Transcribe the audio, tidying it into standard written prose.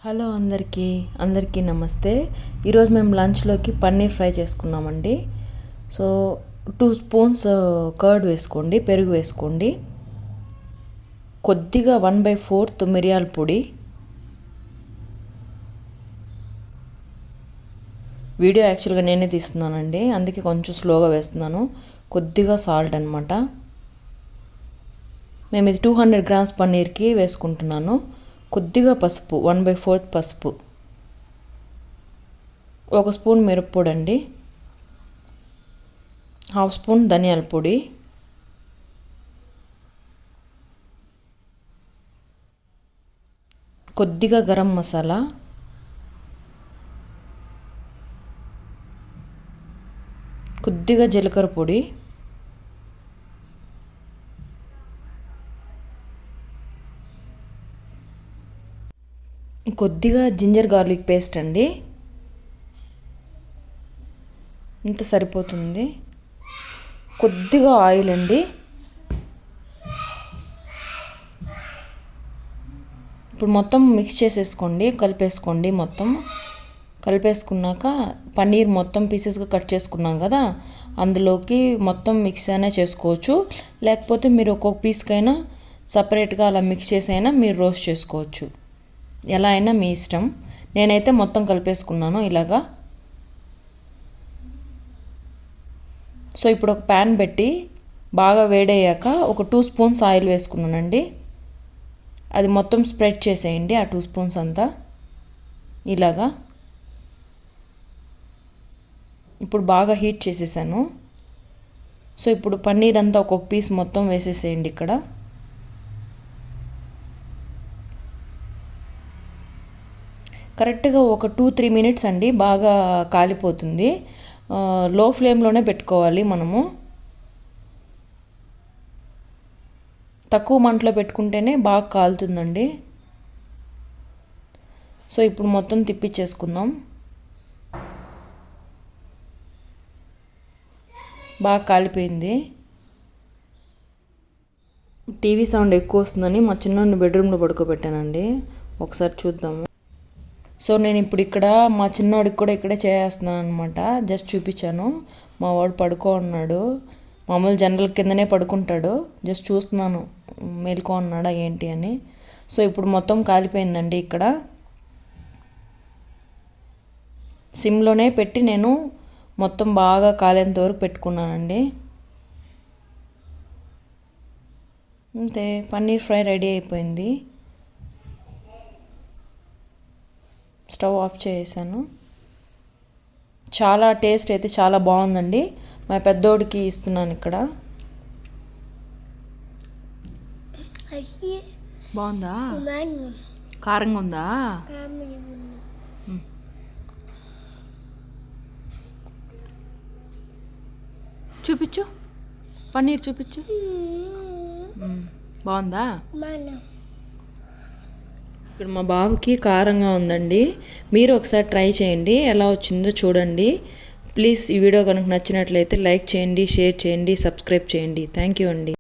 Hello అందరికీ నమస్తే. ఈరోజు మేము లంచ్లోకి పన్నీర్ ఫ్రై చేసుకున్నామండి. సో 2 స్పూన్స్ కర్డ్ వేసుకోండి, పెరుగు వేసుకోండి, కొద్దిగా 1/4 మిరియాల పొడి. వీడియో యాక్చువల్గా నేనే తీస్తున్నానండి, అందుకే కొంచెం స్లోగా వేస్తున్నాను. కొద్దిగా సాల్ట్ అనమాట. మేము ఇది 200 గ్రామ్స్ పన్నీర్కి వేసుకుంటున్నాను. కొద్దిగా పసుపు, 1/4 పసుపు, 1 స్పూన్ మిరప్పొడి అండి, 1/2 స్పూన్ ధనియాల పొడి, కొద్దిగా గరం మసాలా, కొద్దిగా జీలకర్ర పొడి, కొద్దిగా జింజర్ గార్లిక్ పేస్ట్ అండి. ఇంత సరిపోతుంది. కొద్దిగా ఆయిల్ అండి. ఇప్పుడు మొత్తం మిక్స్ చేసేసుకోండి, కలిపేసుకోండి. మొత్తం కలిపేసుకున్నాక పన్నీర్ మొత్తం పీసెస్గా కట్ చేసుకున్నాం కదా, అందులోకి మొత్తం మిక్స్ అయినా చేసుకోవచ్చు, లేకపోతే మీరు ఒక్కొక్క పీస్కైనా సపరేట్గా అలా మిక్స్ చేసి అయినా మీరు రోస్ట్ చేసుకోవచ్చు. ఎలా అయినా మీ ఇష్టం. నేనైతే మొత్తం కలిపేసుకున్నాను ఇలాగా. సో ఇప్పుడు ఒక ప్యాన్ పెట్టి బాగా వేడయ్యాక ఒక 2 స్పూన్స్ ఆయిల్ వేసుకున్నానండి. అది మొత్తం స్ప్రెడ్ చేసేయండి, ఆ 2 స్పూన్స్ అంతా ఇలాగా. ఇప్పుడు బాగా హీట్ చేసేసాను. సో ఇప్పుడు పన్నీర్ అంతా ఒక్కొక్క పీస్ మొత్తం వేసేసేయండి ఇక్కడ. కరెక్ట్గా ఒక 2-3 మినిట్స్ అండి, బాగా కాలిపోతుంది. లో ఫ్లేమ్లోనే పెట్టుకోవాలి మనము. తక్కువ మంటలో పెట్టుకుంటేనే బాగా కాలుతుందండి. సో ఇప్పుడు మొత్తం తిప్పించేసుకుందాం. బాగా కాలిపోయింది. టీవీ సౌండ్ ఎక్కువ వస్తుందని మా చిన్నోడిని బెడ్రూమ్లో పడుకోబెట్టానండి. ఒకసారి చూద్దాము. సో నేను ఇప్పుడు ఇక్కడ మా చిన్నోడికి కూడా ఇక్కడే చేస్తున్నాను అనమాట. జస్ట్ చూపించాను. మా వాడు పడుకో ఉన్నాడు. మామూలు జనరల్ కిందనే పడుకుంటాడు. జస్ట్ చూస్తున్నాను మేల్కో ఉన్నాడా ఏంటి అని. సో ఇప్పుడు మొత్తం కాలిపోయిందండి. ఇక్కడ సిమ్లోనే పెట్టి నేను మొత్తం బాగా కాలేంత వరకు పెట్టుకున్నానండి. అంతే, పన్నీర్ ఫ్రై రెడీ అయిపోయింది. స్టవ్ ఆఫ్ చేసాను. చాలా టేస్ట్ అయితే చాలా బాగుందండి. మా పెద్దోడికి ఇస్తున్నాను ఇక్కడ. బాగుందా? కారంగా ఉందా? చూపించు, పన్నీర్ చూపించు. బాగుందా? ఇక్కడ మా బాబుకి కారంగా ఉందండి. మీరు ఒకసారి ట్రై చేయండి, ఎలా వచ్చిందో చూడండి. ప్లీజ్ ఈ వీడియో కనుక నచ్చినట్లయితే లైక్ చేయండి, షేర్ చేయండి, సబ్స్క్రైబ్ చేయండి. థ్యాంక్ యూ అండి.